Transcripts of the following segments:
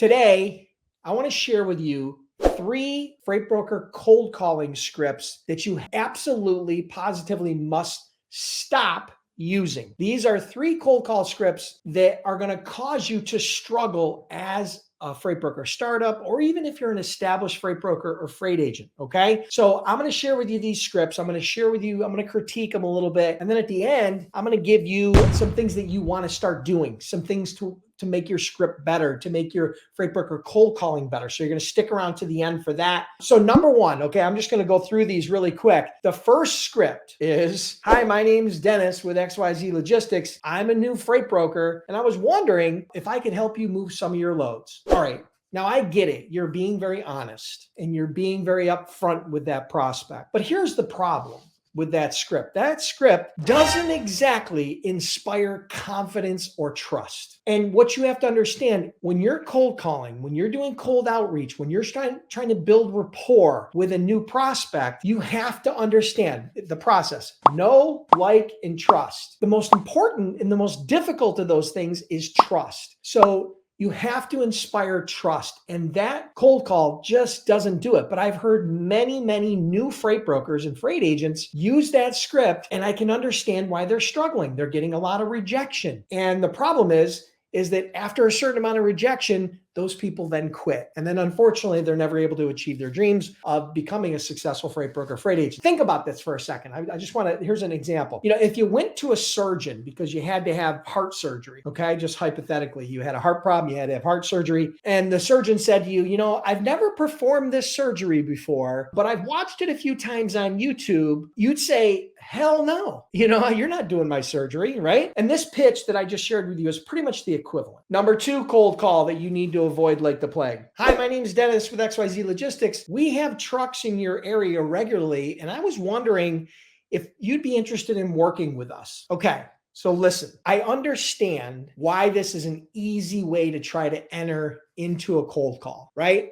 Today, I want to share with you 3 freight broker cold calling scripts that you absolutely positively must stop using. These are 3 cold call scripts that are going to cause you to struggle as a freight broker startup, or even if you're an established freight broker or freight agent. Okay. So I'm going to share with you these scripts. I'm going to share with you, I'm going to critique them a little bit. And then at the end, I'm going to give you some things that you want to start doing, some things to make your script better, to make your freight broker cold calling better. So you're going to stick around to the end for that. So number 1, okay, I'm just going to go through these really quick. The first script is, hi, my name's Dennis with XYZ Logistics. I'm a new freight broker, and I was wondering if I could help you move some of your loads. All right. Now, I get it. You're being very honest and you're being very upfront with that prospect. But here's the problem with that script. That script doesn't exactly inspire confidence or trust. And what you have to understand, when you're cold calling, when you're doing cold outreach, when you're trying to build rapport with a new prospect, you have to understand the process. Know, like, and trust. The most important and the most difficult of those things is trust. So you have to inspire trust, and that cold call just doesn't do it. But I've heard many new freight brokers and freight agents use that script, and I can understand why they're struggling. They're getting a lot of rejection. And the problem is that after a certain amount of rejection, those people then quit. And then unfortunately, they're never able to achieve their dreams of becoming a successful freight broker, freight agent. Think about this for a second. I just want to, here's an example. If you went to a surgeon because you had to have heart surgery, okay, just hypothetically, you had a heart problem, you had to have heart surgery, and the surgeon said to you, I've never performed this surgery before, but I've watched it a few times on YouTube, you'd say, hell no, you're not doing my surgery, right? And this pitch that I just shared with you is pretty much the equivalent. Number 2 cold call that you need to avoid like the plague. Hi, my name is Dennis with XYZ Logistics. We have trucks in your area regularly, and I was wondering if you'd be interested in working with us. Okay. So listen, I understand why this is an easy way to try to enter into a cold call, right?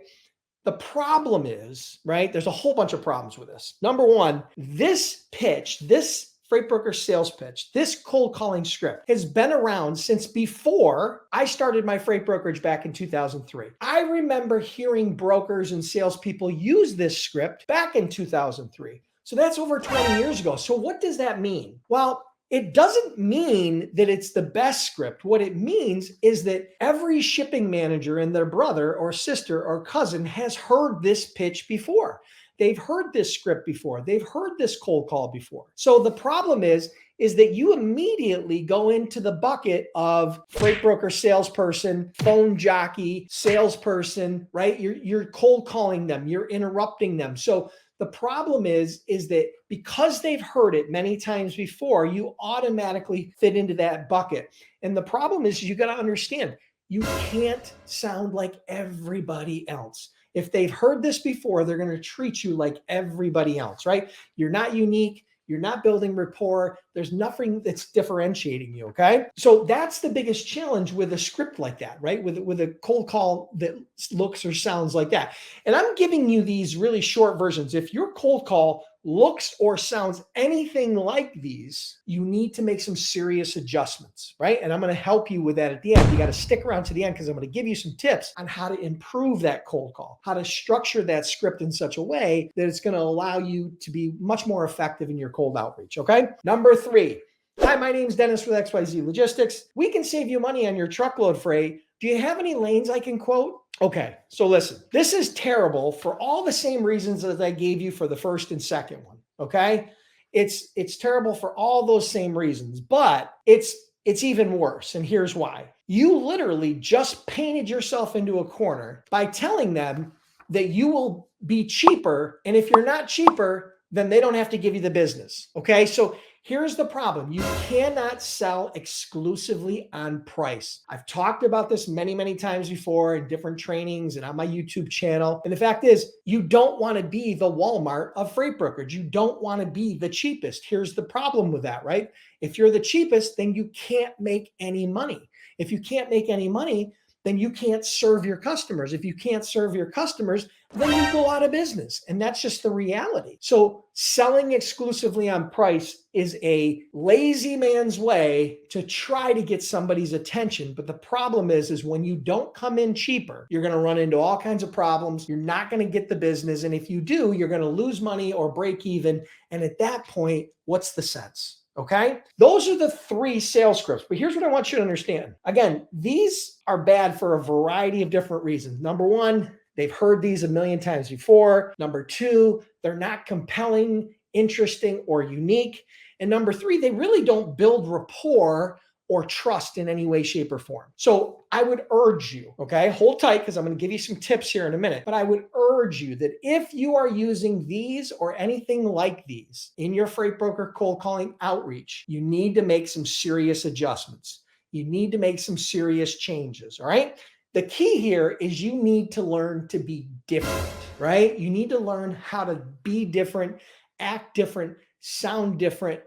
The problem is, right, there's a whole bunch of problems with this. Number 1, this pitch, this freight broker sales pitch, this cold calling script has been around since before I started my freight brokerage back in 2003. I remember hearing brokers and salespeople use this script back in 2003. So that's over 20 years ago. So what does that mean? Well, it doesn't mean that it's the best script. What it means is that every shipping manager and their brother or sister or cousin has heard this pitch before. They've heard this script before. They've heard this cold call before. So the problem is that you immediately go into the bucket of freight broker salesperson, phone jockey, salesperson, right? You're cold calling them. You're interrupting them. So the problem is that because they've heard it many times before, you automatically fit into that bucket. And the problem is you got to understand, you can't sound like everybody else. If they've heard this before, they're going to treat you like everybody else, right? You're not unique. You're not building rapport. There's nothing that's differentiating you, okay? So that's the biggest challenge with a script like that, right? With a cold call that looks or sounds like that. And I'm giving you these really short versions. If your cold call looks or sounds anything like these, you need to make some serious adjustments, right? And I'm going to help you with that at the end. You got to stick around to the end because I'm going to give you some tips on how to improve that cold call, how to structure that script in such a way that it's going to allow you to be much more effective in your cold outreach, okay? Number 3. Hi, my name's Dennis with XYZ Logistics. We can save you money on your truckload freight. Do you have any lanes I can quote? Okay, so listen, this is terrible for all the same reasons that I gave you for the first and second one, okay? It's terrible for all those same reasons, but it's even worse, and here's why. You literally just painted yourself into a corner by telling them that you will be cheaper, and if you're not cheaper, then they don't have to give you the business, okay? So here's the problem. You cannot sell exclusively on price. I've talked about this many times before in different trainings and on my YouTube channel. And the fact is, you don't want to be the Walmart of freight brokerage. You don't want to be the cheapest. Here's the problem with that, right? If you're the cheapest, then you can't make any money. If you can't make any money, then you can't serve your customers. If you can't serve your customers, then you go out of business. And that's just the reality. So selling exclusively on price is a lazy man's way to try to get somebody's attention. But the problem is when you don't come in cheaper, you're going to run into all kinds of problems. You're not going to get the business. And if you do, you're going to lose money or break even. And at that point, what's the sense? Okay. Those are the 3 sales scripts. But here's what I want you to understand. Again, these are bad for a variety of different reasons. Number 1, they've heard these a million times before. Number 2, they're not compelling, interesting, or unique. And number 3, they really don't build rapport or trust in any way, shape, or form. So I would urge you, okay, hold tight because I'm going to give you some tips here in a minute, but I would urge you that if you are using these or anything like these in your freight broker cold calling outreach, you need to make some serious adjustments. You need to make some serious changes, all right? The key here is you need to learn to be different, right? You need to learn how to be different, act different, sound different.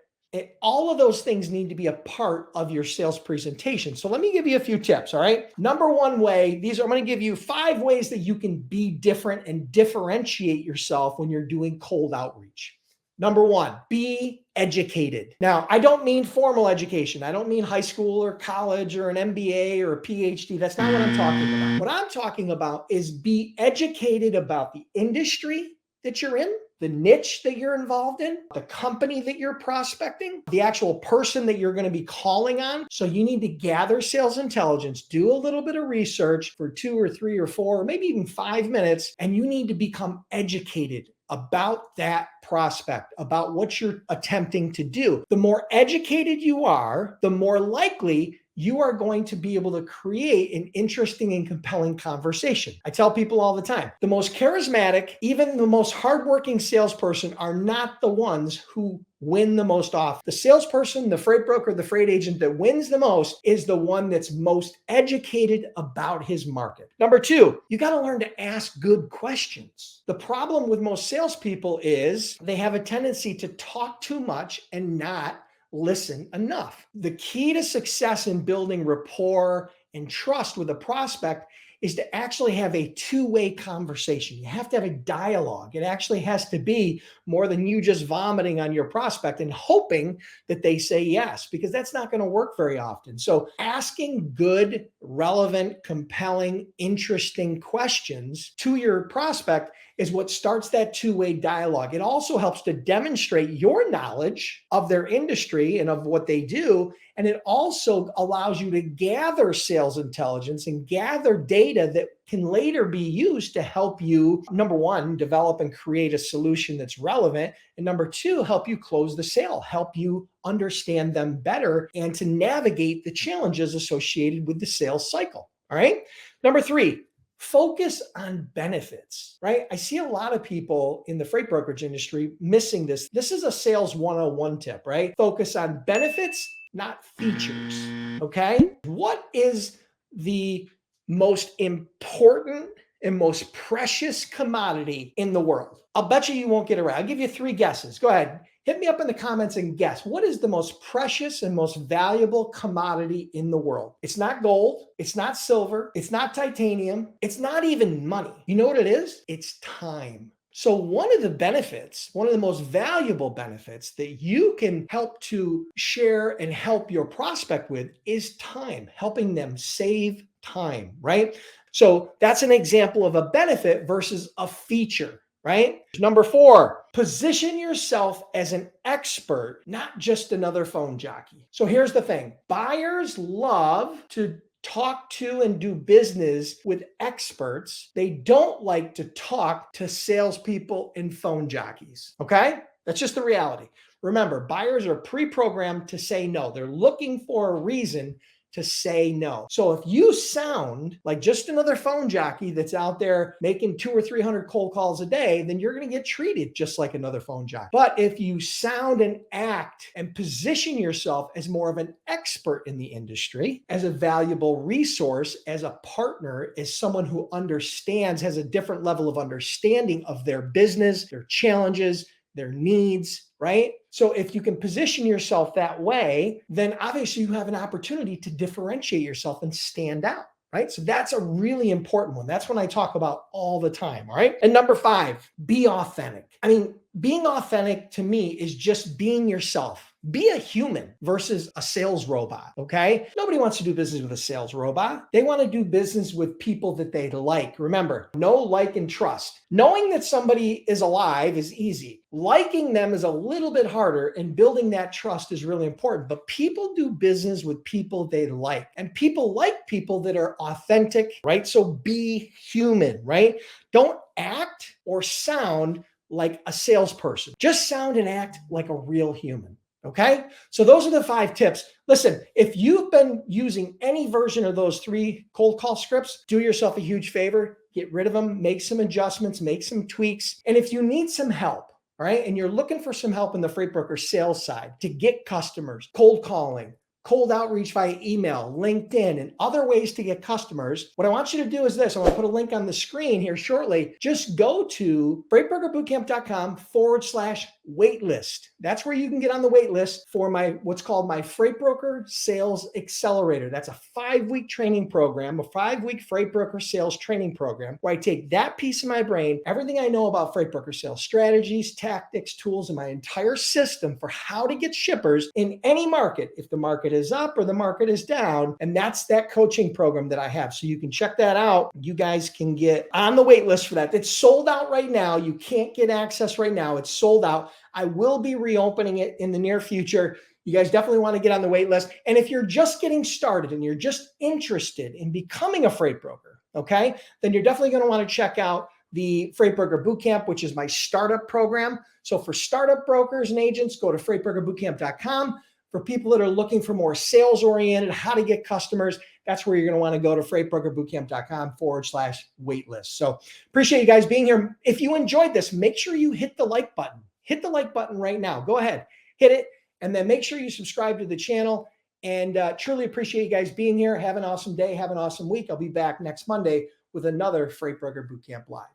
All of those things need to be a part of your sales presentation. So let me give you a few tips, all right? Number 1 way, I'm going to give you 5 ways that you can be different and differentiate yourself when you're doing cold outreach. Number 1, be educated. Now, I don't mean formal education. I don't mean high school or college or an MBA or a PhD. That's not what I'm talking about. What I'm talking about is be educated about the industry that you're in, the niche that you're involved in, the company that you're prospecting, the actual person that you're going to be calling on. So you need to gather sales intelligence, do a little bit of research for 2 or 3 or 4, or maybe even 5 minutes, and you need to become educated about that prospect, about what you're attempting to do. The more educated you are, the more likely you are going to be able to create an interesting and compelling conversation. I tell people all the time, the most charismatic, even the most hardworking salesperson are not the ones who win the most often. The salesperson, the freight broker, the freight agent that wins the most is the one that's most educated about his market. Number 2, you got to learn to ask good questions. The problem with most salespeople is they have a tendency to talk too much and not listen enough. The key to success in building rapport and trust with a prospect is to actually have a 2-way conversation. You have to have a dialogue. It actually has to be more than you just vomiting on your prospect and hoping that they say yes, because that's not going to work very often. So asking good, relevant, compelling, interesting questions to your prospect is what starts that 2-way dialogue. It also helps to demonstrate your knowledge of their industry and of what they do. And it also allows you to gather sales intelligence and gather data that can later be used to help you, number 1, develop and create a solution that's relevant. And number 2, help you close the sale, help you understand them better and to navigate the challenges associated with the sales cycle. All right. Number 3, focus on benefits, right? I see a lot of people in the freight brokerage industry missing this. This is a sales 101 tip, right? Focus on benefits, not features, okay? What is the most important and most precious commodity in the world? I'll bet you won't get it right. I'll give you 3 guesses. Go ahead. Hit me up in the comments and guess. What is the most precious and most valuable commodity in the world? It's not gold. It's not silver. It's not titanium. It's not even money. You know what it is? It's time. So one of the benefits, one of the most valuable benefits that you can help to share and help your prospect with is time, helping them save time, right? So that's an example of a benefit versus a feature. Right? Number 4, position yourself as an expert, not just another phone jockey. So here's the thing. Buyers love to talk to and do business with experts. They don't like to talk to salespeople and phone jockeys. Okay? That's just the reality. Remember, buyers are pre-programmed to say no. They're looking for a reason to say no. So if you sound like just another phone jockey that's out there making 200 or 300 cold calls a day, then you're going to get treated just like another phone jockey. But if you sound and act and position yourself as more of an expert in the industry, as a valuable resource, as a partner, as someone who understands, has a different level of understanding of their business, their challenges, their needs, right? So if you can position yourself that way, then obviously you have an opportunity to differentiate yourself and stand out, right? So that's a really important one. That's one I talk about all the time, all right? And number 5, be authentic. I mean, being authentic to me is just being yourself. Be a human versus a sales robot, okay? Nobody wants to do business with a sales robot. They want to do business with people that they like. Remember, know, like, and trust. Knowing that somebody is alive is easy. Liking them is a little bit harder, and building that trust is really important. But people do business with people they like, and people like people that are authentic, right? So be human, right? Don't act or sound like a salesperson. Just sound and act like a real human. Okay. So those are the 5 tips. Listen, if you've been using any version of those 3 cold call scripts, do yourself a huge favor, get rid of them, make some adjustments, make some tweaks. And if you need some help, all right, and you're looking for some help in the freight broker sales side to get customers, cold calling, cold outreach via email, LinkedIn, and other ways to get customers, what I want you to do is this. I'm going to put a link on the screen here shortly. Just go to freightbrokerbootcamp.com/waitlist. That's where you can get on the wait list for what's called my Freight Broker Sales Accelerator. That's a 5-week training program, a 5-week freight broker sales training program, where I take that piece of my brain, everything I know about freight broker sales strategies, tactics, tools, and my entire system for how to get shippers in any market, if the market is up or the market is down. And that's that coaching program that I have. So you can check that out. You guys can get on the wait list for that. It's sold out right now. You can't get access right now. It's sold out. I will be reopening it in the near future. You guys definitely want to get on the wait list. And if you're just getting started and you're just interested in becoming a freight broker, okay, then you're definitely going to want to check out the Freight Broker Bootcamp, which is my startup program. So for startup brokers and agents, go to freightbrokerbootcamp.com. For people that are looking for more sales oriented, how to get customers, that's where you're going to want to go to freightbrokerbootcamp.com/waitlist. So appreciate you guys being here. If you enjoyed this, make sure you hit the like button. Hit the like button right now. Go ahead, hit it, and then make sure you subscribe to the channel. And truly appreciate you guys being here. Have an awesome day. Have an awesome week. I'll be back next Monday with another Freight Broker Bootcamp Live.